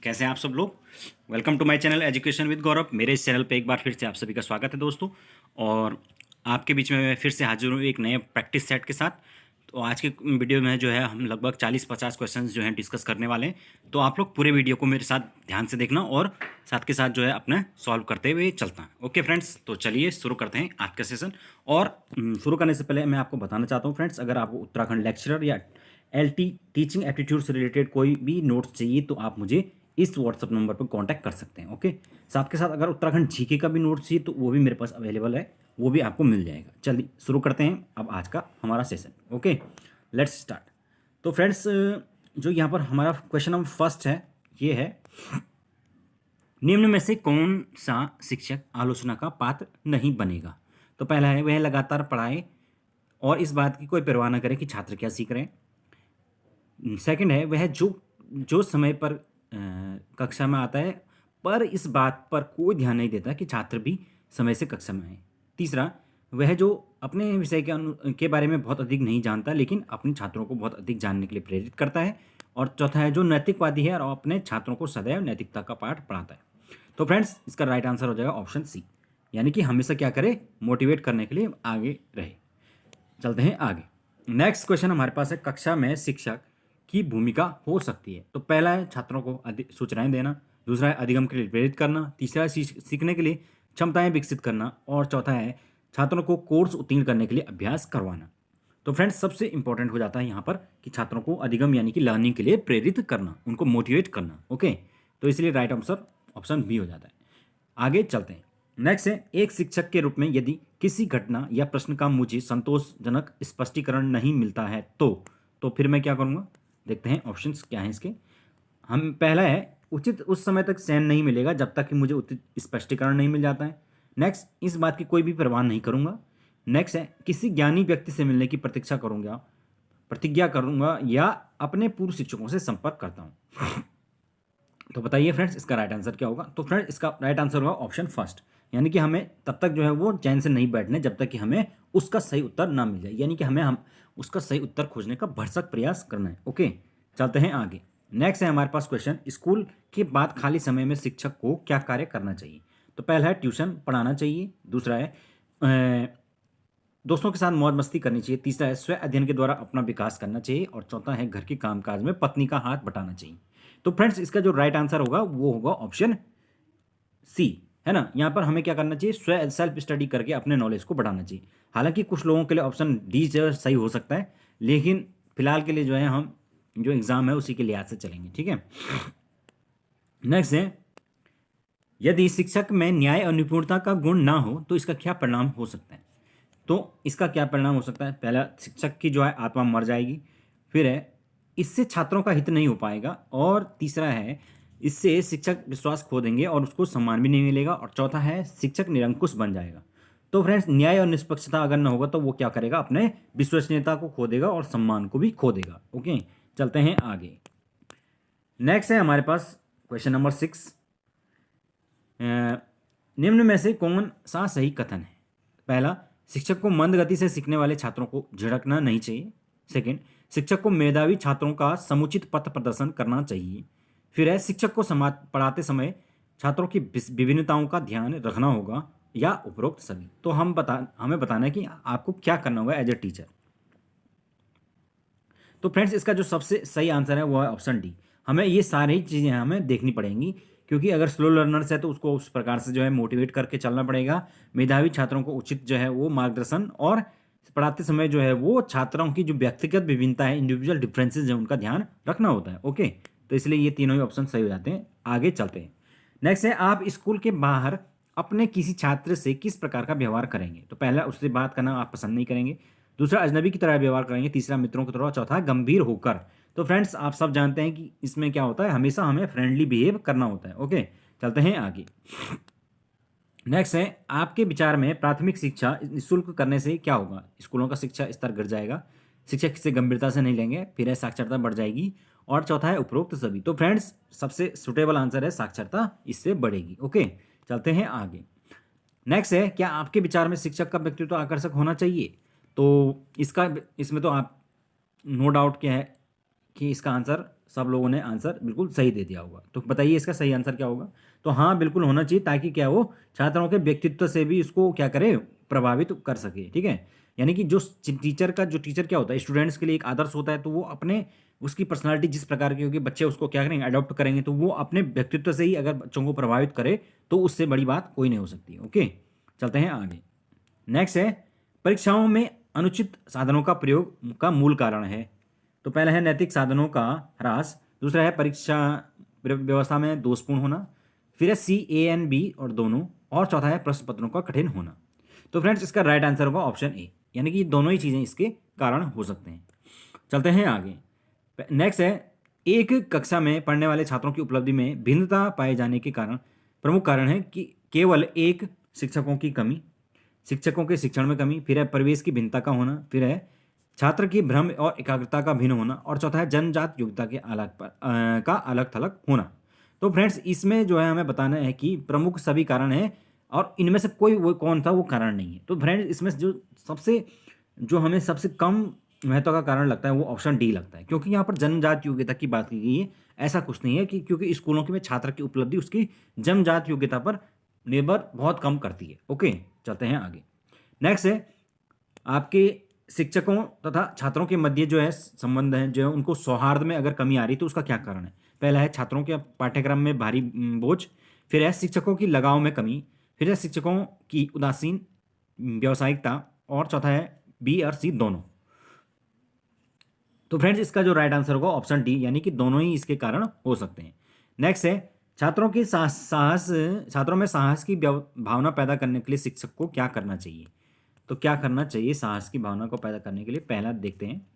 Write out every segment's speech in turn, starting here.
कैसे हैं आप सब लोग। Welcome to my channel education with Gaurav. मेरे इस चैनल पे एक बार फिर से आप सभी का स्वागत है दोस्तों। और आपके बीच में मैं फिर से हाजिर हूँ एक नए प्रैक्टिस सेट के साथ। तो आज के वीडियो में जो है हम लगभग 40-50 क्वेश्चंस जो हैं डिस्कस करने वाले हैं। तो आप लोग पूरे वीडियो को मेरे साथ ध्यान से देखना और साथ के साथ जो है अपने सॉल्व करते हुए चलता है। ओके फ्रेंड्स, तो चलिए शुरू करते हैं आज का सेशन। और शुरू करने से पहले मैं आपको बताना चाहता हूँ फ्रेंड्स, अगर आपको उत्तराखंड लेक्चरर या LT टीचिंग एप्टीट्यूड से रिलेटेड कोई भी नोट्स चाहिए तो आप मुझे इस व्हाट्सअप नंबर पर कांटेक्ट कर सकते हैं। ओके, साथ के साथ अगर उत्तराखंड जीके का भी नोट्स चाहिए तो वो भी मेरे पास अवेलेबल है, वो भी आपको मिल जाएगा। चलिए शुरू करते हैं अब आज का हमारा सेशन। Okay, let's start. तो फ्रेंड्स, जो यहाँ पर हमारा क्वेश्चन नंबर फर्स्ट है, ये है निम्न में से कौन सा शिक्षक आलोचना का पात्र नहीं बनेगा। तो पहला है वह लगातार पढ़ाए और इस बात की कोई परवाह न करे कि छात्र क्या सीख रहे हैं। सेकंड है वह जो समय पर कक्षा में आता है पर इस बात पर कोई ध्यान नहीं देता कि छात्र भी समय से कक्षा में आए। तीसरा, वह जो अपने विषय के बारे में बहुत अधिक नहीं जानता लेकिन अपने छात्रों को बहुत अधिक जानने के लिए प्रेरित करता है। और चौथा है जो नैतिकवादी है और अपने छात्रों को सदैव नैतिकता का पाठ पढ़ाता है। तो फ्रेंड्स, इसका राइट आंसर हो जाएगा ऑप्शन सी, यानी कि हमेशा क्या करे, मोटिवेट करने के लिए आगे रहे। चलते हैं आगे। नेक्स्ट क्वेश्चन हमारे पास है कक्षा में शिक्षक की भूमिका हो सकती है। तो पहला है छात्रों को सूचनाएं देना, दूसरा है अधिगम के लिए प्रेरित करना, तीसरा है सीखने के लिए क्षमताएं विकसित करना और चौथा है छात्रों को कोर्स उत्तीर्ण करने के लिए अभ्यास करवाना। तो फ्रेंड्स, सबसे इंपॉर्टेंट हो जाता है यहाँ पर कि छात्रों को अधिगम यानी कि लर्निंग के लिए प्रेरित करना, उनको मोटिवेट करना। ओके, तो इसलिए राइट आंसर ऑप्शन बी हो जाता है। आगे चलते हैं। नेक्स्ट है एक शिक्षक के रूप में यदि किसी घटना या प्रश्न का मुझे संतोषजनक स्पष्टीकरण नहीं मिलता है तो फिर मैं क्या करूँगा। देखते हैं ऑप्शंस क्या हैं इसके। हम पहला है उचित उस समय तक चैन नहीं मिलेगा जब तक कि मुझे उचित स्पष्टीकरण नहीं मिल जाता है। नेक्स्ट, इस बात की कोई भी परवाह नहीं करूँगा। नेक्स्ट है किसी ज्ञानी व्यक्ति से मिलने की प्रतिज्ञा करूँगा या अपने पूर्व शिक्षकों से संपर्क करता हूँ। तो बताइए फ्रेंड्स, इसका राइट आंसर क्या होगा। तो फ्रेंड्स, इसका राइट आंसर होगा ऑप्शन फर्स्ट, यानी कि हमें तब तक जो है वो चैन से नहीं बैठने जब तक कि हमें उसका सही उत्तर ना मिल जाए, यानी कि हम उसका सही उत्तर खोजने का भरसक प्रयास करना है। ओके, चलते हैं आगे। नेक्स्ट है हमारे पास क्वेश्चन, स्कूल के बाद खाली समय में शिक्षक को क्या कार्य करना चाहिए। तो पहला है ट्यूशन पढ़ाना चाहिए, दूसरा है दोस्तों के साथ मौज मस्ती करनी चाहिए, तीसरा है स्व अध्ययन के द्वारा अपना विकास करना चाहिए और चौथा है घर के कामकाज में पत्नी का हाथ बटाना चाहिए। तो फ्रेंड्स, इसका जो राइट आंसर होगा वो होगा ऑप्शन सी, है ना। यहाँ पर हमें क्या करना चाहिए, सेल्फ स्टडी करके अपने नॉलेज को बढ़ाना चाहिए। हालांकि कुछ लोगों के लिए ऑप्शन डी जो सही हो सकता है, लेकिन फिलहाल के लिए जो है हम जो एग्जाम है उसी के लिहाज से चलेंगे, ठीक है। नेक्स्ट है यदि शिक्षक में न्याय और निपुणता का गुण ना हो तो इसका क्या परिणाम हो सकता है। तो इसका क्या परिणाम हो सकता है, पहला शिक्षक की जो है आत्मा मर जाएगी, फिर है इससे छात्रों का हित नहीं हो पाएगा और तीसरा है इससे शिक्षक विश्वास खो देंगे और उसको सम्मान भी नहीं मिलेगा और चौथा है शिक्षक निरंकुश बन जाएगा। तो फ्रेंड्स, न्याय और निष्पक्षता अगर ना होगा तो वो क्या करेगा, अपने विश्वसनीयता को खो देगा और सम्मान को भी खो देगा। ओके, चलते हैं आगे। नेक्स्ट है हमारे पास क्वेश्चन नंबर 6, निम्न में से कौन सा सही कथन है। पहला, शिक्षक को मंद गति से सीखने वाले छात्रों को झिड़कना नहीं चाहिए। सेकंड, शिक्षक को मेधावी छात्रों का समुचित पथ प्रदर्शन करना चाहिए। फिर है शिक्षक को पढ़ाते समय छात्रों की विभिन्नताओं का ध्यान रखना होगा या उपरोक्त सभी। तो हमें बताना है कि आपको क्या करना होगा एज ए टीचर। तो फ्रेंड्स, इसका जो सबसे सही आंसर है वो है ऑप्शन डी। हमें ये सारी चीज़ें हमें देखनी पड़ेंगी, क्योंकि अगर स्लो लर्नर्स है तो उसको उस प्रकार से जो है मोटिवेट करके चलना पड़ेगा। मेधावी छात्रों को उचित जो है वो मार्गदर्शन और पढ़ाते समय जो है वो छात्रों की जो व्यक्तिगत विभिन्नता है, इंडिविजुअल डिफरेंसेस है, उनका ध्यान रखना होता है। ओके, तो इसलिए ये तीनों ही ऑप्शन सही हो जाते हैं। आगे चलते हैं। नेक्स्ट है आप स्कूल के बाहर अपने किसी छात्र से किस प्रकार का व्यवहार करेंगे। तो पहला, उससे बात करना आप पसंद नहीं करेंगे, दूसरा अजनबी की तरह व्यवहार करेंगे, तीसरा मित्रों की तरह, चौथा गंभीर होकर। तो फ्रेंड्स, आप सब जानते हैं कि इसमें क्या होता है, हमेशा हमें फ्रेंडली बिहेव करना होता है। ओके, चलते हैं आगे। नेक्स्ट है आपके विचार में प्राथमिक शिक्षा निःशुल्क करने से क्या होगा। स्कूलों का शिक्षा स्तर गिर जाएगा, शिक्षक इसे गंभीरता से नहीं लेंगे, फिर है साक्षरता बढ़ जाएगी और चौथा है उपरोक्त सभी। तो फ्रेंड्स, सबसे सुटेबल आंसर है साक्षरता इससे बढ़ेगी। ओके, चलते हैं आगे। नेक्स्ट है क्या आपके विचार में शिक्षक का व्यक्तित्व आकर्षक होना चाहिए। तो इसमें तो आप नो डाउट क्या है कि इसका आंसर सब लोगों ने आंसर बिल्कुल सही दे दिया होगा। तो बताइए इसका सही आंसर क्या होगा। तो हाँ, बिल्कुल होना चाहिए, ताकि क्या वो छात्रों के व्यक्तित्व से भी इसको क्या करे, प्रभावित कर सके। ठीक है, यानी कि जो टीचर क्या होता है, स्टूडेंट्स के लिए एक आदर्श होता है, तो वो अपने उसकी पर्सनालिटी जिस प्रकार की होगी, बच्चे उसको क्या करेंगे, अडॉप्ट करेंगे। तो वो अपने व्यक्तित्व से ही अगर बच्चों को प्रभावित करे तो उससे बड़ी बात कोई नहीं हो सकती। ओके, चलते हैं आगे। नेक्स्ट है, परीक्षाओं में अनुचित साधनों का प्रयोग का मूल कारण है। तो पहला है नैतिक साधनों का ह्रास, दूसरा है परीक्षा व्यवस्था में दोषपूर्ण होना, फिर है CANB और दोनों, और चौथा है प्रश्न पत्रों का कठिन होना। तो फ्रेंड्स इसका राइट आंसर होगा ऑप्शन ए, यानी कि दोनों ही चीज़ें इसके कारण हो सकते हैं। चलते हैं आगे। नेक्स्ट है, एक कक्षा में पढ़ने वाले छात्रों की उपलब्धि में भिन्नता पाए जाने के कारण प्रमुख कारण है कि केवल एक, शिक्षकों की कमी, शिक्षकों के शिक्षण में कमी, फिर है परिवेश की भिन्नता का होना, फिर है छात्र की भ्रम और एकाग्रता का भिन्न होना, और चौथा है जन्मजात योग्यता के का अलग थलग होना। तो फ्रेंड्स इसमें जो है हमें बताना है कि प्रमुख सभी कारण हैं और इनमें से कोई वो कौन सा वो कारण नहीं है। तो फ्रेंड्स इसमें जो हमें सबसे कम महत्व का कारण लगता है वो ऑप्शन डी लगता है, क्योंकि यहाँ पर जन्मजात योग्यता की बात की गई है। ऐसा कुछ नहीं है कि क्योंकि स्कूलों की में छात्र की उपलब्धि उसकी जन्मजात योग्यता पर निर्भर बहुत कम करती है। ओके, चलते हैं आगे। नेक्स्ट है, आपके शिक्षकों तथा छात्रों के मध्य जो है संबंध है, जो है उनको सौहार्द में अगर कमी आ रही तो उसका क्या कारण है। पहला है छात्रों के पाठ्यक्रम में भारी बोझ, फिर है शिक्षकों की लगाव में कमी, फिर है शिक्षकों की उदासीन व्यावसायिकता, और चौथा है बी और सी दोनों। तो फ्रेंड्स इसका जो राइट आंसर होगा ऑप्शन डी, यानी कि दोनों ही इसके कारण हो सकते हैं। नेक्स्ट है, छात्रों में साहस की भावना पैदा करने के लिए शिक्षक को क्या करना चाहिए। तो क्या करना चाहिए साहस की भावना को पैदा करने के लिए, पहला देखते हैं,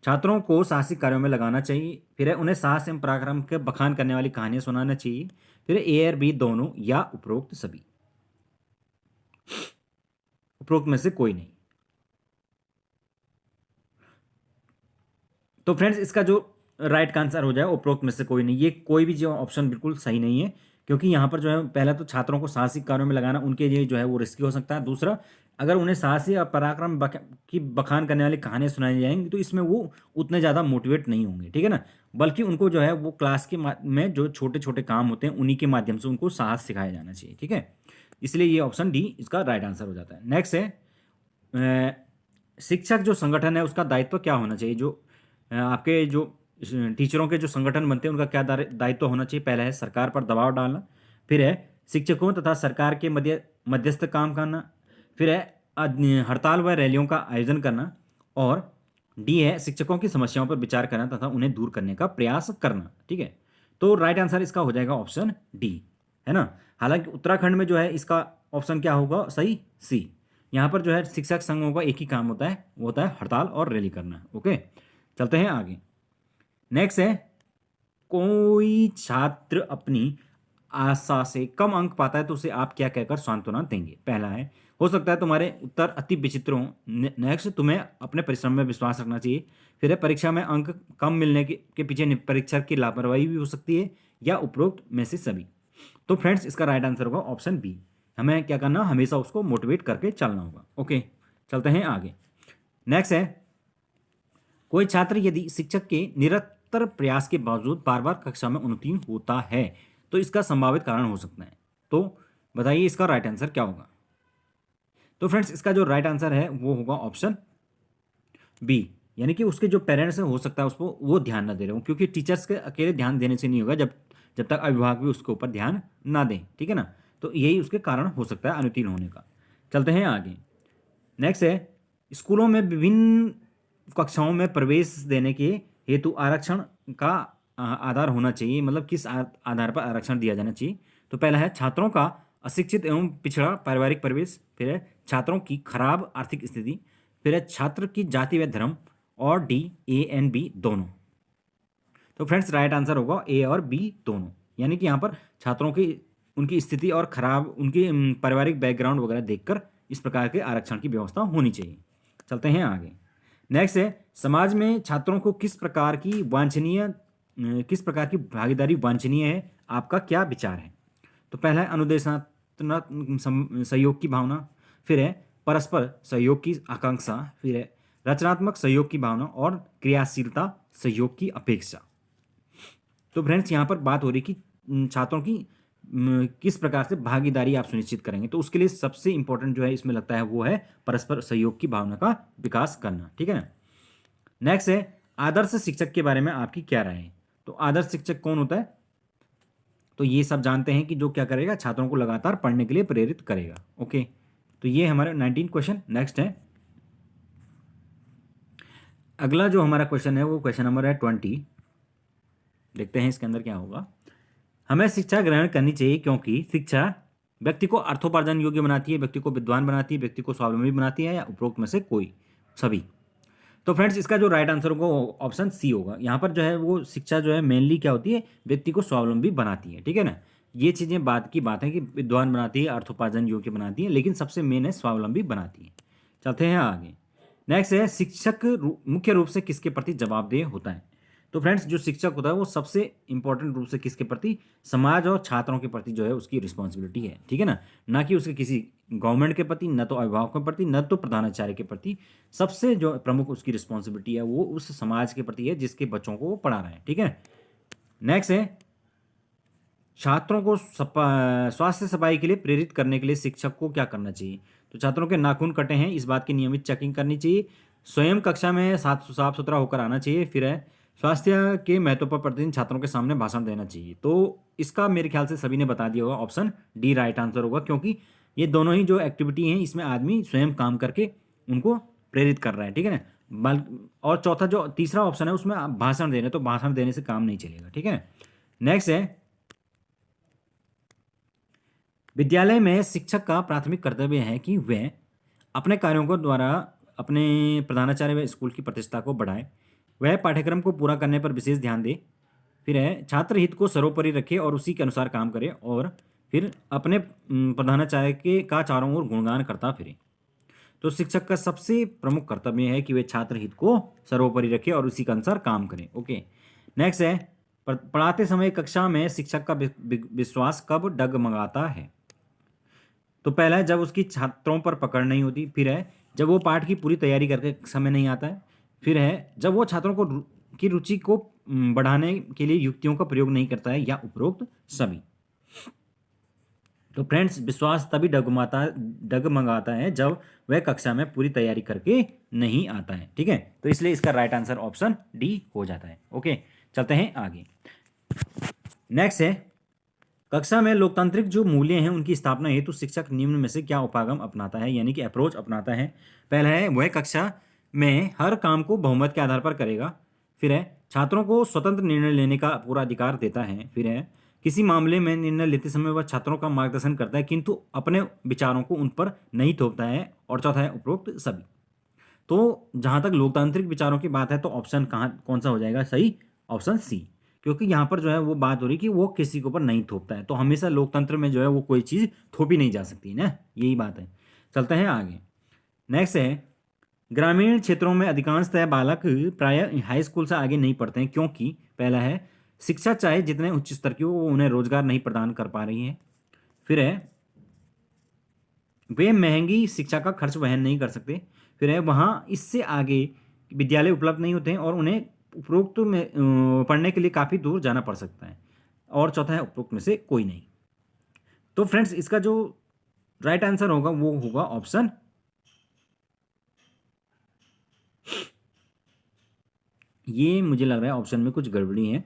छात्रों को साहसिक कार्यों में लगाना चाहिए, फिर है उन्हें साहस एवं पराक्रम के बखान करने वाली कहानियां सुनाना चाहिए, फिर ए और बी दोनों, या उपरोक्त सभी। उपरोक्त में से कोई नहीं। तो फ्रेंड्स इसका जो राइट का आंसर हो जाए उपरोक्त में से कोई नहीं, ये कोई भी जो ऑप्शन बिल्कुल सही नहीं है, क्योंकि यहाँ पर जो है पहला तो छात्रों को साहसिक कार्यों में लगाना उनके लिए जो है वो रिस्की हो सकता है। दूसरा, अगर उन्हें साहसी और पराक्रम की बखान करने वाली कहानियां सुनाई जाएंगी तो इसमें वो उतने ज़्यादा मोटिवेट नहीं होंगे, ठीक है ना। बल्कि उनको जो है वो क्लास के में जो छोटे छोटे काम होते हैं उन्हीं के माध्यम से उनको साहस सिखाया जाना चाहिए, ठीक है। इसलिए ये ऑप्शन डी इसका राइट आंसर हो जाता है। नेक्स्ट है, शिक्षक जो संगठन है उसका दायित्व क्या होना चाहिए। जो आपके जो टीचरों के जो संगठन बनते हैं उनका क्या दायित्व होना चाहिए। पहला है सरकार पर दबाव डालना, फिर है शिक्षकों तथा सरकार के मध्यस्थ काम करना, फिर है हड़ताल व रैलियों का आयोजन करना, और डी है शिक्षकों की समस्याओं पर विचार करना तथा उन्हें दूर करने का प्रयास करना, ठीक है। तो राइट आंसर इसका हो जाएगा ऑप्शन डी, है ना। हालांकि उत्तराखंड में जो है इसका ऑप्शन क्या होगा सही, सी। यहाँ पर जो है शिक्षक संघों का एक ही काम होता है, वो होता है हड़ताल और रैली करना। ओके, चलते हैं आगे। नेक्स्ट है, कोई छात्र अपनी आशा से कम अंक पाता है तो उसे आप क्या कहकर सांत्वना देंगे। पहला है, हो सकता है तुम्हारे उत्तर अति विचित्र हों। नेक्स्ट, तुम्हें अपने परिश्रम में विश्वास रखना चाहिए। फिर है परीक्षा में अंक कम मिलने के पीछे परीक्षक की लापरवाही भी हो सकती है, या उपरोक्त में से सभी। तो फ्रेंड्स इसका राइट आंसर होगा ऑप्शन बी, हमें क्या करना, हमेशा उसको मोटिवेट करके चलना होगा। ओके, चलते हैं आगे। नेक्स्ट है, कोई छात्र यदि शिक्षक के निरंतर प्रयास के बावजूद बार बार कक्षा में उत्तीर्ण होता है तो इसका संभावित कारण हो सकता है। तो बताइए इसका राइट आंसर क्या होगा। तो फ्रेंड्स इसका जो राइट आंसर है वो होगा ऑप्शन बी, यानी कि उसके जो पेरेंट्स हैं हो सकता है उसको वो ध्यान ना दे रहे हो, क्योंकि टीचर्स के अकेले ध्यान देने से नहीं होगा जब तक अभिभावक भी उसके ऊपर ध्यान ना दें, ठीक है ना। तो यही उसके कारण हो सकता है अनुत्तीर्ण होने का। चलते हैं आगे। नेक्स्ट है, स्कूलों में विभिन्न कक्षाओं में प्रवेश देने के हेतु आरक्षण का आधार होना चाहिए, मतलब किस आधार पर आरक्षण दिया जाना चाहिए। तो पहला है छात्रों का अशिक्षित एवं पिछड़ा पारिवारिक प्रवेश, फिर है छात्रों की खराब आर्थिक स्थिति, फिर है छात्र की जाति व धर्म, और डी A और B दोनों। तो फ्रेंड्स राइट आंसर होगा ए और बी दोनों, यानी कि यहाँ पर छात्रों की उनकी स्थिति और खराब उनकी पारिवारिक बैकग्राउंड वगैरह देखकर इस प्रकार के आरक्षण की व्यवस्था होनी चाहिए। चलते हैं आगे। नेक्स्ट है, समाज में छात्रों को किस प्रकार की भागीदारी वांछनीय है, आपका क्या विचार है। तो पहला है अनुदेशात्मक सहयोग की भावना, फिर है परस्पर सहयोग की आकांक्षा, फिर है रचनात्मक सहयोग की भावना और क्रियाशीलता सहयोग की अपेक्षा। तो फ्रेंड्स यहाँ पर बात हो रही कि छात्रों की किस प्रकार से भागीदारी आप सुनिश्चित करेंगे। तो उसके लिए सबसे इंपॉर्टेंट जो है इसमें लगता है वो है परस्पर सहयोग की भावना का विकास करना, ठीक है ना। नेक्स्ट है आदर्श शिक्षक के बारे में आपकी क्या राय है। तो आदर्श शिक्षक कौन होता है, तो ये सब जानते हैं कि जो क्या करेगा, छात्रों को लगातार पढ़ने के लिए प्रेरित करेगा। ओके, तो ये हमारे 19 क्वेश्चन। नेक्स्ट है अगला जो हमारा क्वेश्चन है वो क्वेश्चन नंबर है 20। देखते हैं इसके अंदर क्या होगा। हमें शिक्षा ग्रहण करनी चाहिए क्योंकि शिक्षा व्यक्ति को अर्थोपार्जन योग्य बनाती है, व्यक्ति को विद्वान बनाती है, व्यक्ति को स्वावलंबी बनाती है, या उपरोक्त में से कोई सभी। तो फ्रेंड्स इसका जो राइट आंसर होगा वो ऑप्शन सी होगा। यहाँ पर जो है वो शिक्षा जो है मेनली क्या होती है, व्यक्ति को स्वावलंबी बनाती है, ठीक है ना। ये चीज़ें बात की बात है कि विद्वान बनाती है, अर्थोपार्जन योग्य बनाती है, लेकिन सबसे मेन है स्वावलंबी बनाती है। चलते हैं आगे। नेक्स्ट है शिक्षक मुख्य रूप से किसके प्रति जवाबदेह होता है। तो फ्रेंड्स जो शिक्षक होता है वो सबसे इंपॉर्टेंट रूप से किसके प्रति, समाज और छात्रों के प्रति जो है उसकी रिस्पॉन्सिबिलिटी है, ठीक है ना कि उसके किसी गवर्नमेंट के प्रति, न तो अभिभावकों के प्रति, न तो प्रधानाचार्य के प्रति। सबसे जो प्रमुख उसकी रिस्पॉन्सिबिलिटी है वो उस समाज के प्रति है जिसके बच्चों को वो पढ़ा रहा है, ठीक है। नेक्स्ट है छात्रों को स्वास्थ्य सफाई के लिए प्रेरित करने के लिए शिक्षक को क्या करना चाहिए। तो छात्रों के नाखून कटे हैं इस बात की नियमित चेकिंग करनी चाहिए, स्वयं कक्षा में साफ सुथरा होकर आना चाहिए, फिर है स्वास्थ्य के महत्व पर प्रतिदिन छात्रों के सामने भाषण देना चाहिए। तो इसका मेरे ख्याल से सभी ने बता दिया होगा, ऑप्शन डी राइट आंसर होगा, क्योंकि ये दोनों ही जो एक्टिविटी हैं इसमें आदमी स्वयं काम करके उनको प्रेरित कर रहा है, ठीक है ना। और चौथा जो तीसरा ऑप्शन है उसमें आप भाषण दे रहे हैं, तो भाषण देने से काम नहीं चलेगा, ठीक है। नेक्स्ट है विद्यालय में शिक्षक का प्राथमिक कर्तव्य है कि वह अपने कार्यों को द्वारा अपने प्रधानाचार्य व स्कूल की प्रतिष्ठा को बढ़ाए, वह पाठ्यक्रम को पूरा करने पर विशेष ध्यान दे, फिर है छात्र हित को सर्वोपरि रखे और उसी के अनुसार काम करे, और फिर अपने प्रधानाचार्य के का चारों ओर गुणगान करता फिरे। तो शिक्षक का सबसे प्रमुख कर्तव्य है कि वे छात्र हित को सर्वोपरि रखे और उसी के अनुसार काम करें। ओके, नेक्स्ट है पढ़ाते समय कक्षा में शिक्षक का विश्वास कब डगमगाता है। तो पहला है जब उसकी छात्रों पर पकड़ नहीं होती, फिर है जब वो पाठ की पूरी तैयारी करके समय नहीं आता है, फिर है जब वो छात्रों को की रुचि को बढ़ाने के लिए युक्तियों का प्रयोग नहीं करता है, या उपरोक्त सभी। तो फ्रेंड्स विश्वास तभी डगमगाता है जब वह कक्षा में पूरी तैयारी करके नहीं आता है, ठीक है। तो इसलिए इसका राइट आंसर ऑप्शन डी हो जाता है। ओके, चलते हैं आगे। नेक्स्ट है कक्षा में लोकतांत्रिक जो मूल्य हैं उनकी स्थापना हेतु शिक्षक निम्न में से क्या उपागम अपनाता है, यानी कि अप्रोच अपनाता है। पहला है वह कक्षा में हर काम को बहुमत के आधार पर करेगा, फिर है छात्रों को स्वतंत्र निर्णय लेने का पूरा अधिकार देता है, फिर है किसी मामले में निर्णय लेते समय वह छात्रों का मार्गदर्शन करता है किंतु अपने विचारों को उन पर नहीं थोपता है, और चौथा है उपरोक्त सभी। तो जहाँ तक लोकतांत्रिक विचारों की बात है तो ऑप्शन कौन सा हो जाएगा सही, ऑप्शन सी, क्योंकि यहाँ पर जो है वो बात हो रही है कि वो किसी के ऊपर नहीं थोपता है। तो हमेशा लोकतंत्र में जो है वो कोई चीज़ थोपी नहीं जा सकती ना, यही बात है। चलते हैं आगे। नेक्स्ट है ग्रामीण क्षेत्रों में अधिकांशतः बालक प्रायः हाई स्कूल से आगे नहीं पढ़ते हैं क्योंकि पहला है शिक्षा चाहे जितने उच्च स्तर की हो वो उन्हें रोजगार नहीं प्रदान कर पा रही है, फिर है वे महंगी शिक्षा का खर्च वहन नहीं कर सकते, फिर है वहाँ इससे आगे विद्यालय उपलब्ध नहीं होते हैं और उन्हें उपरोक्त में पढ़ने के लिए काफ़ी दूर जाना पड़ सकता है, और चौथा है उपरोक्त में से कोई नहीं। तो फ्रेंड्स इसका जो राइट आंसर होगा वो होगा ऑप्शन ये, मुझे लग रहा है ऑप्शन में कुछ गड़बड़ी है।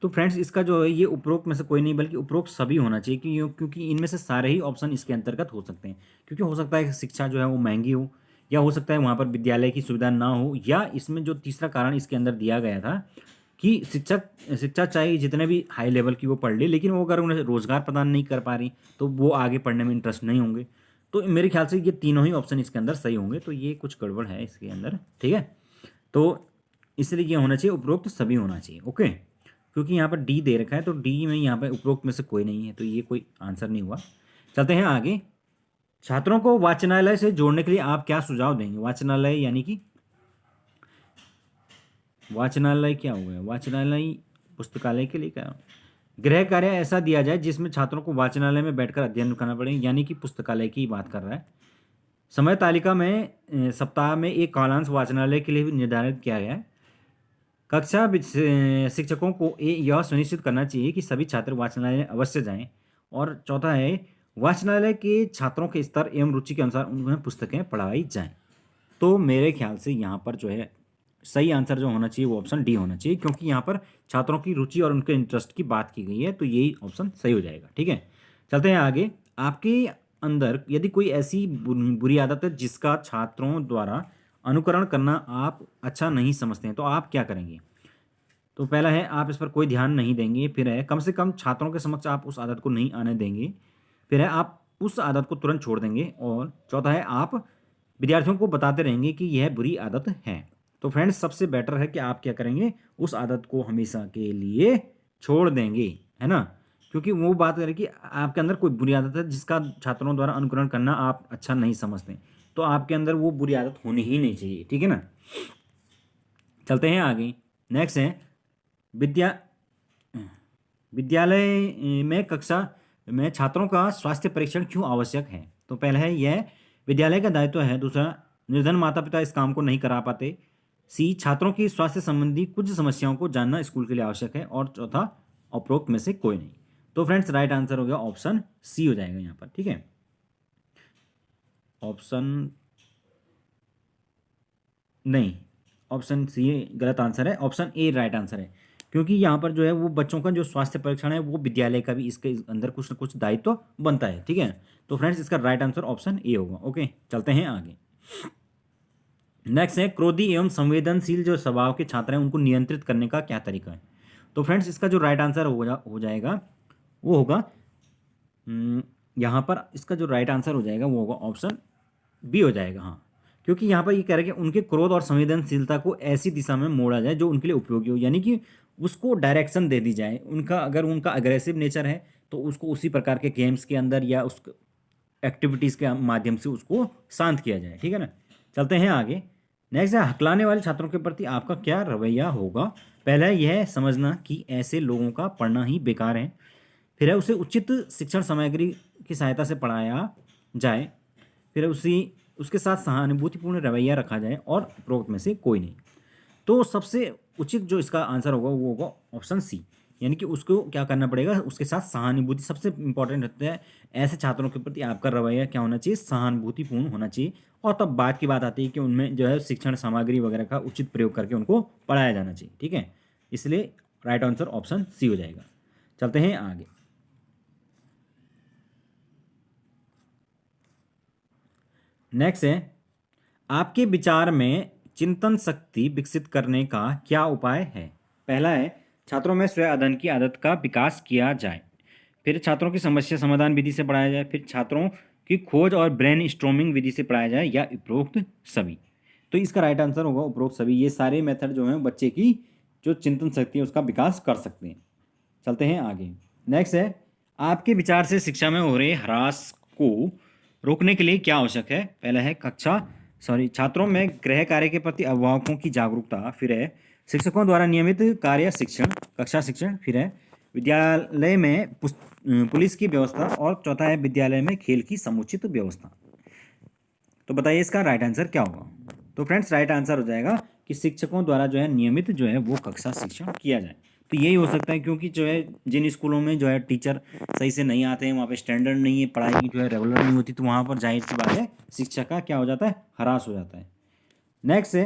तो फ्रेंड्स इसका जो है ये उपरोक्त में से कोई नहीं बल्कि उपरोक्त सभी होना चाहिए, क्योंकि इनमें से सारे ही ऑप्शन इसके अंतर्गत हो सकते हैं, क्योंकि हो सकता है कि शिक्षा जो है वो महंगी हो, या हो सकता है वहाँ पर विद्यालय की सुविधा ना हो, या इसमें जो तीसरा कारण इसके अंदर दिया गया था कि शिक्षा चाहिए जितने भी हाई लेवल की वो पढ़ ले, लेकिन वो अगर उन्हें रोजगार प्रदान नहीं कर पा रही तो वो आगे पढ़ने में इंटरेस्ट नहीं होंगे। तो मेरे ख्याल से ये तीनों ही ऑप्शन इसके अंदर सही होंगे, तो ये कुछ गड़बड़ है इसके अंदर, ठीक है। तो इसलिए ये होना चाहिए उपरोक्त सभी होना चाहिए। ओके, क्योंकि यहाँ पर डी दे रखा है तो डी में यहाँ पर उपरोक्त में से कोई नहीं है, तो ये कोई आंसर नहीं हुआ। चलते हैं आगे। छात्रों को वाचनालय से जोड़ने के लिए आप क्या सुझाव देंगे। वाचनालय यानी कि वाचनालय क्या हुआ है, वाचनालय पुस्तकालय के लिए क्या, गृह कार्य ऐसा दिया जाए जिसमें छात्रों को वाचनालय में बैठकर अध्ययन करना पड़े, यानी कि पुस्तकालय की बात कर रहा है। समय तालिका में सप्ताह में एक कालांश वाचनालय के लिए भी निर्धारित किया गया है। कक्षा शिक्षकों को यह सुनिश्चित करना चाहिए कि सभी छात्र वाचनालय अवश्य जाएं। और चौथा है, वाचनालय के छात्रों के स्तर एवं रुचि के अनुसार उन्हें पुस्तकें पढ़ाई जाएं। तो मेरे ख्याल से यहाँ पर जो है सही आंसर जो होना चाहिए वो ऑप्शन डी होना चाहिए, क्योंकि यहाँ पर छात्रों की रुचि और उनके इंटरेस्ट की बात की गई है, तो यही ऑप्शन सही हो जाएगा। ठीक है, चलते हैं आगे। आपके अंदर यदि कोई ऐसी बुरी आदत है जिसका छात्रों द्वारा अनुकरण करना आप अच्छा नहीं समझते हैं, तो आप क्या करेंगे? तो पहला है, आप इस पर कोई ध्यान नहीं देंगे। फिर है, कम से कम छात्रों के समक्ष आप उस आदत को नहीं आने देंगे। फिर है, आप उस आदत को तुरंत छोड़ देंगे। और चौथा है, आप विद्यार्थियों को बताते रहेंगे कि यह बुरी आदत है। तो फ्रेंड्स, सबसे बेटर है कि आप क्या करेंगे, उस आदत को हमेशा के लिए छोड़ देंगे, है ना। क्योंकि वो बात करें कि आपके अंदर कोई बुरी आदत है जिसका छात्रों द्वारा अनुकरण करना आप अच्छा नहीं समझते, तो आपके अंदर वो बुरी आदत होनी ही नहीं चाहिए। ठीक है ना, चलते हैं आगे। नेक्स्ट है, विद्या विद्यालय में कक्षा में छात्रों का स्वास्थ्य परीक्षण क्यों आवश्यक है? तो पहला है, यह विद्यालय का दायित्व है। दूसरा, निर्धन माता पिता इस काम को नहीं करा पाते। सी, छात्रों की स्वास्थ्य संबंधी कुछ समस्याओं को जानना स्कूल के लिए आवश्यक है। और चौथा, उपरोक्त में से कोई नहीं। तो फ्रेंड्स, राइट आंसर हो गया ऑप्शन सी हो जाएगा यहाँ पर। ठीक है, ऑप्शन नहीं, ऑप्शन सी गलत आंसर है, ऑप्शन ए राइट आंसर है। क्योंकि यहाँ पर जो है वो बच्चों का जो स्वास्थ्य परीक्षण है वो विद्यालय का भी इसके अंदर कुछ ना कुछ दायित्व तो बनता है। ठीक है, तो फ्रेंड्स, इसका राइट आंसर ऑप्शन ए होगा। ओके, चलते हैं आगे। नेक्स्ट है, क्रोधी एवं संवेदनशील जो स्वभाव के छात्र हैं उनको नियंत्रित करने का क्या तरीका है? तो फ्रेंड्स, इसका जो राइट आंसर हो जाएगा वो होगा, यहाँ पर इसका जो राइट आंसर हो जाएगा वो होगा ऑप्शन बी हो जाएगा। हाँ, क्योंकि यहाँ पर ये कह रहा है कि उनके क्रोध और संवेदनशीलता को ऐसी दिशा में मोड़ा जाए जो उनके लिए उपयोगी हो, यानी कि उसको डायरेक्शन दे दी जाए। अगर उनका अग्रेसिव नेचर है तो उसको उसी प्रकार के गेम्स के अंदर या उस एक्टिविटीज़ के माध्यम से उसको शांत किया जाए। ठीक है ना, चलते हैं आगे। नेक्स्ट है, हकलाने वाले छात्रों के प्रति आपका क्या रवैया होगा? पहला है, यह समझना कि ऐसे लोगों का पढ़ना ही बेकार है। फिर है, उसे उचित शिक्षण सामग्री की सहायता से पढ़ाया जाए। फिर उसके साथ सहानुभूतिपूर्ण रवैया रखा जाए। और उपरोक्त में से कोई नहीं। तो सबसे उचित जो इसका आंसर होगा वो होगा ऑप्शन सी, यानी कि उसको क्या करना पड़ेगा, उसके साथ सहानुभूति सबसे इंपॉर्टेंट होता है। ऐसे छात्रों के प्रति आपका रवैया क्या होना चाहिए, सहानुभूतिपूर्ण होना चाहिए। और तब बात की बात आती है कि उनमें जो है शिक्षण सामग्री वगैरह का उचित प्रयोग करके उनको पढ़ाया जाना चाहिए। ठीक है, इसलिए राइट आंसर ऑप्शन सी हो जाएगा। चलते हैं आगे। नेक्स्ट है, आपके विचार में चिंतन शक्ति विकसित करने का क्या उपाय है? पहला है, छात्रों में स्वयं अध्ययन की आदत का विकास किया जाए। फिर छात्रों की समस्या समाधान विधि से पढ़ाया जाए। फिर छात्रों की खोज और ब्रेन स्टॉर्मिंग विधि से पढ़ाया जाए, या उपरोक्त सभी। तो इसका राइट आंसर होगा उपरोक्त सभी। ये सारे मेथड जो हैं बच्चे की जो चिंतन शक्ति है उसका विकास कर सकते हैं। चलते हैं आगे। नेक्स्ट है, आपके विचार से शिक्षा में हो रहे ह्रास को रोकने के लिए क्या आवश्यक है? पहला है, छात्रों में गृह कार्य के प्रति अभिभावकों की जागरूकता। फिर है, शिक्षकों द्वारा नियमित कार्य शिक्षण, कक्षा शिक्षण। फिर है, विद्यालय में पुलिस की व्यवस्था। और चौथा है, विद्यालय में खेल की समुचित व्यवस्था। तो बताइए इसका राइट आंसर क्या होगा? तो फ्रेंड्स, राइट आंसर हो जाएगा कि शिक्षकों द्वारा जो है नियमित जो है वो कक्षा शिक्षण किया जाए। तो यही हो सकता है, क्योंकि जो है जिन स्कूलों में जो है टीचर सही से नहीं आते हैं, वहाँ पे स्टैंडर्ड नहीं है, पढ़ाई की जो है रेगुलर नहीं होती, तो वहाँ पर जाहिर सी बात है शिक्षा का क्या हो जाता है, ह्रास हो जाता है। नेक्स्ट है,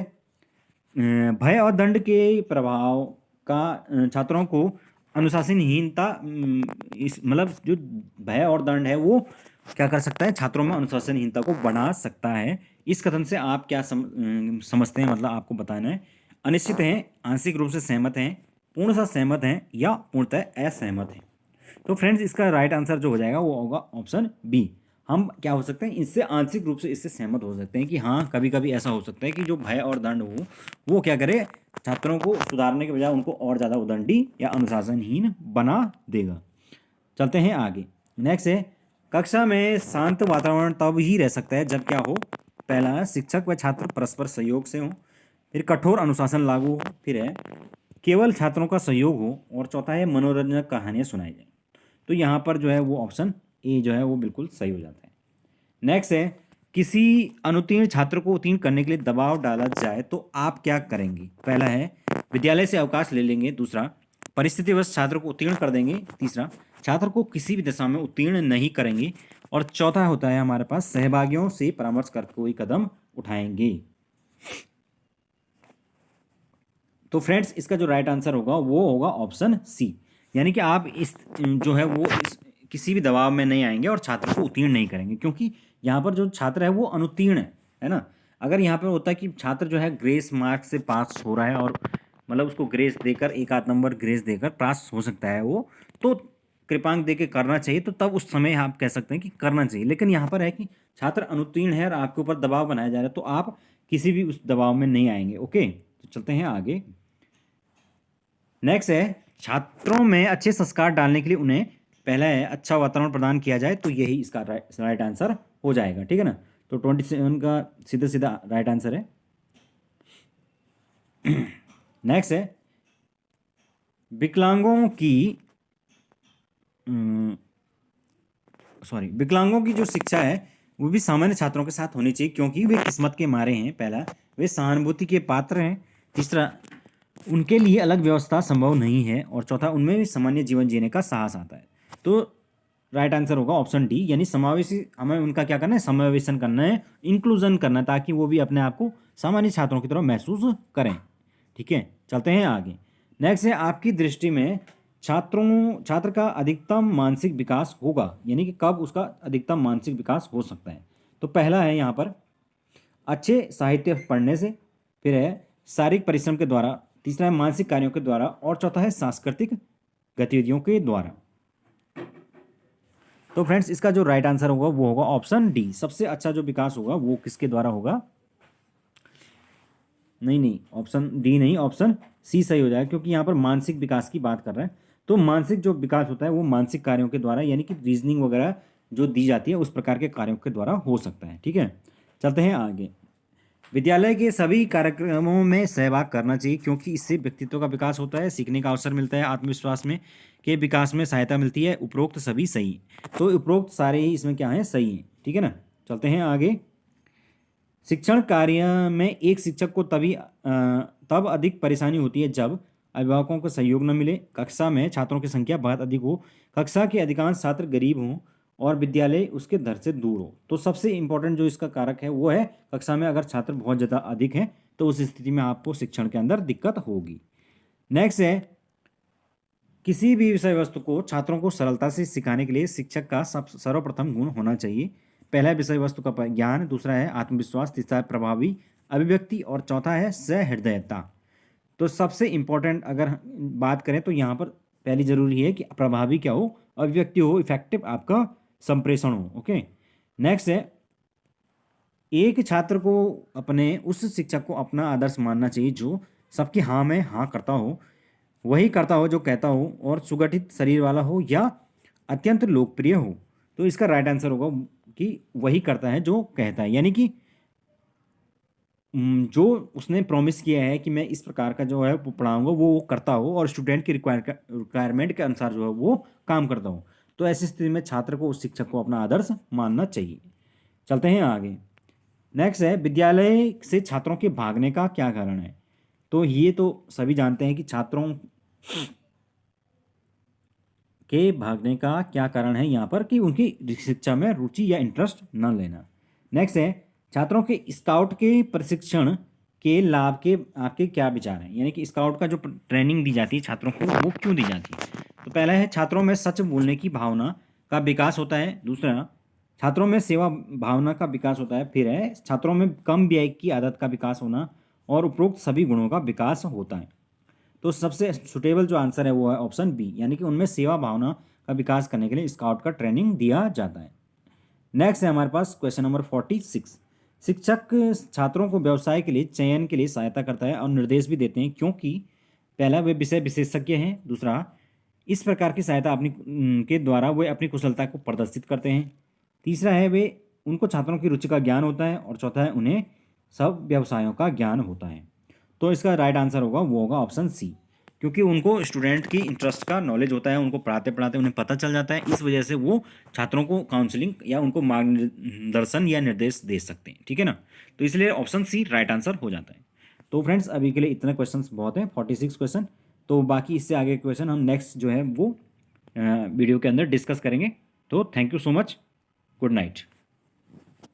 भय और दंड के प्रभाव का छात्रों को अनुशासनहीनता, इस मतलब जो भय और दंड है वो क्या कर सकता है, छात्रों में अनुशासनहीनता को बढ़ा सकता है। इस कथन से आप क्या समझते हैं, मतलब आपको बताना है। अनिश्चित हैं, आंशिक रूप से सहमत हैं, पूर्णतः सहमत हैं, या पूर्णतः असहमत हैं। तो फ्रेंड्स, इसका राइट आंसर जो हो जाएगा वो होगा ऑप्शन बी। हम क्या हो सकते हैं, इससे आंशिक रूप से इससे सहमत हो सकते हैं कि हाँ, कभी कभी ऐसा हो सकता है कि जो भय और दंड हो वो क्या करे, छात्रों को सुधारने के बजाय उनको और ज़्यादा उदंडी या अनुशासनहीन बना देगा। चलते हैं आगे। नेक्स्ट है, कक्षा में शांत वातावरण तब ही रह सकता है जब क्या हो? पहला है, शिक्षक व छात्र परस्पर सहयोग से हों। फिर कठोर अनुशासन लागू हो। फिर है, केवल छात्रों का सहयोग हो, और चौथा है मनोरंजक कहानियाँ सुनाई जाए। तो यहाँ पर जो है वो ऑप्शन ए जो है वो बिल्कुल सही हो जाता है। नेक्स्ट है, किसी अनुत्तीर्ण छात्र को उत्तीर्ण करने के लिए दबाव डाला जाए तो आप क्या करेंगे? पहला है विद्यालय से अवकाश ले लेंगे, दूसरा परिस्थितिवश छात्र को उत्तीर्ण कर देंगे, तीसरा छात्र को किसी भी दशा में उत्तीर्ण नहीं करेंगे, और चौथा होता है हमारे पास सहभागियों से परामर्श कर कोई कदम उठाएंगे। तो फ्रेंड्स, इसका जो राइट आंसर होगा वो होगा ऑप्शन सी, यानी कि आप इस जो है वो किसी भी दबाव में नहीं आएंगे और छात्र को उत्तीर्ण नहीं करेंगे, क्योंकि यहाँ पर जो छात्र है वो अनुत्तीर्ण है ना। अगर यहाँ पर होता है कि छात्र जो है ग्रेस मार्क से पास हो रहा है, और मतलब उसको ग्रेस देकर, एक आध नंबर ग्रेस देकर पास हो सकता है वो, तो कृपांक दे के करना चाहिए, तो तब उस समय आप कह सकते हैं कि करना चाहिए। लेकिन यहाँ पर है कि छात्र अनुत्तीर्ण है और आपके ऊपर दबाव बनाया जा रहा है, तो आप किसी भी उस दबाव में नहीं आएंगे। ओके, तो चलते हैं आगे। नेक्स्ट है, छात्रों में अच्छे संस्कार डालने के लिए उन्हें पहला है अच्छा वातावरण प्रदान किया जाए, तो यही इसका राइट आंसर हो जाएगा। ठीक है ना, तो 27 का सीधा सीधा राइट आंसर है। नेक्स्ट है, विकलांगों की जो शिक्षा है वो भी सामान्य छात्रों के साथ होनी चाहिए, क्योंकि वे किस्मत के मारे हैं। पहला, वे सहानुभूति के पात्र हैं, तीसरा उनके लिए अलग व्यवस्था संभव नहीं है, और चौथा उनमें भी सामान्य जीवन जीने का साहस आता है। तो राइट आंसर होगा ऑप्शन डी, यानी समावेशी, हमें उनका क्या करना है, समावेशन करना है, इंक्लूजन करना है, ताकि वो भी अपने आप को सामान्य छात्रों की तरह महसूस करें। ठीक है, चलते हैं आगे। नेक्स्ट है, आपकी दृष्टि में छात्र का अधिकतम मानसिक विकास होगा, यानी कि कब उसका अधिकतम मानसिक विकास हो सकता है? तो पहला है यहाँ पर अच्छे साहित्य पढ़ने से, फिर है शारीरिक परिश्रम के द्वारा, तीसरा है मानसिक कार्यों के द्वारा, और चौथा है सांस्कृतिक गतिविधियों के द्वारा। तो फ्रेंड्स, इसका जो राइट आंसर होगा वो होगा ऑप्शन डी, सबसे अच्छा जो विकास होगा वो किसके द्वारा होगा? नहीं, ऑप्शन डी नहीं, ऑप्शन सी सही हो जाएगा, क्योंकि यहाँ पर मानसिक विकास की बात कर रहे हैं। तो मानसिक जो विकास होता है वो मानसिक कार्यों के द्वारा, यानी कि रीजनिंग वगैरह जो दी जाती है उस प्रकार के कार्यों के द्वारा हो सकता है। ठीक है, चलते हैं आगे। विद्यालय के सभी कार्यक्रमों में सहभाग करना चाहिए, क्योंकि इससे व्यक्तित्व का विकास होता है, सीखने का अवसर मिलता है, आत्मविश्वास में के विकास में सहायता मिलती है। उपरोक्त सभी सही, तो उपरोक्त सारे ही इसमें क्या है, सही है। ठीक है ना, चलते हैं आगे। शिक्षण कार्य में एक शिक्षक को तब अधिक परेशानी होती है जब अभिभावकों को सहयोग न मिले, कक्षा में छात्रों की संख्या बहुत अधिक हो, कक्षा के अधिकांश छात्र गरीब हों, और विद्यालय उसके घर से दूर हो। तो सबसे इम्पोर्टेंट जो इसका कारक है वो है कक्षा में अगर छात्र बहुत ज़्यादा अधिक हैं तो उस स्थिति में आपको शिक्षण के अंदर दिक्कत होगी। नेक्स्ट है, किसी भी विषय वस्तु को छात्रों को सरलता से सिखाने के लिए शिक्षक का सर्वप्रथम गुण होना चाहिए। पहला है विषय वस्तु का ज्ञान, दूसरा है आत्मविश्वास, तीसरा है प्रभावी अभिव्यक्ति, और चौथा है सहृदयता। तो सबसे इम्पोर्टेंट अगर बात करें तो यहाँ पर पहली जरूरी है कि प्रभावी क्या हो, अभिव्यक्ति हो, इफेक्टिव आपका संप्रेषण हो। ओके, नेक्स्ट है, एक छात्र को अपने उस शिक्षक को अपना आदर्श मानना चाहिए जो सबकी हाँ में हाँ करता हो, वही करता हो जो कहता हो, और सुगठित शरीर वाला हो या अत्यंत लोकप्रिय हो। तो इसका राइट आंसर होगा कि वही करता है जो कहता है, यानी कि जो उसने प्रॉमिस किया है कि मैं इस प्रकार का जो है वो पढ़ाऊंगा वो करता हो, और स्टूडेंट की रिक्वायरमेंट के अनुसार जो है वो काम करता हो। तो ऐसी स्थिति में छात्र को उस शिक्षक को अपना आदर्श मानना चाहिए। चलते हैं आगे। नेक्स्ट है, विद्यालय से छात्रों के भागने का क्या कारण है? तो ये तो सभी जानते हैं कि छात्रों के भागने का क्या कारण है यहाँ पर, कि उनकी शिक्षा में रुचि या इंटरेस्ट न लेना। नेक्स्ट है, छात्रों के स्काउट के प्रशिक्षण के लाभ के आपके क्या विचार हैं? यानी कि स्काउट का जो ट्रेनिंग दी जाती है छात्रों को वो क्यों दी जाती है? तो पहला है छात्रों में सच बोलने की भावना का विकास होता है, दूसरा छात्रों में सेवा भावना का विकास होता है, फिर है छात्रों में कम व्यय की आदत का विकास होना, और उपरोक्त सभी गुणों का विकास होता है। तो सबसे सुटेबल जो आंसर है वो है ऑप्शन बी, यानी कि उनमें सेवा भावना का विकास करने के लिए स्काउट का ट्रेनिंग दिया जाता है। नेक्स्ट है हमारे पास क्वेश्चन नंबर 46। शिक्षक छात्रों को व्यवसाय के लिए चयन के लिए सहायता करता है और निर्देश भी देते हैं, क्योंकि पहला वे विषय विशेषज्ञ हैं, दूसरा इस प्रकार की सहायता के द्वारा वे अपनी कुशलता को प्रदर्शित करते हैं, तीसरा है वे उनको छात्रों की रुचि का ज्ञान होता है, और चौथा है उन्हें सब व्यवसायों का ज्ञान होता है। तो इसका राइट आंसर होगा वो होगा ऑप्शन सी, क्योंकि उनको स्टूडेंट की इंटरेस्ट का नॉलेज होता है, उनको पढ़ाते पढ़ाते उन्हें पता चल जाता है, इस वजह से वो छात्रों को काउंसलिंग या उनको मार्गदर्शन या निर्देश दे सकते हैं। ठीक है ना, तो इसलिए ऑप्शन सी राइट आंसर हो जाता है। तो फ्रेंड्स अभी के लिए इतने क्वेश्चंस बहुत हैं, 46 क्वेश्चन। तो बाकी इससे आगे क्वेश्चन हम नेक्स्ट जो है वो वीडियो के अंदर डिस्कस करेंगे। तो thank you so much, good night.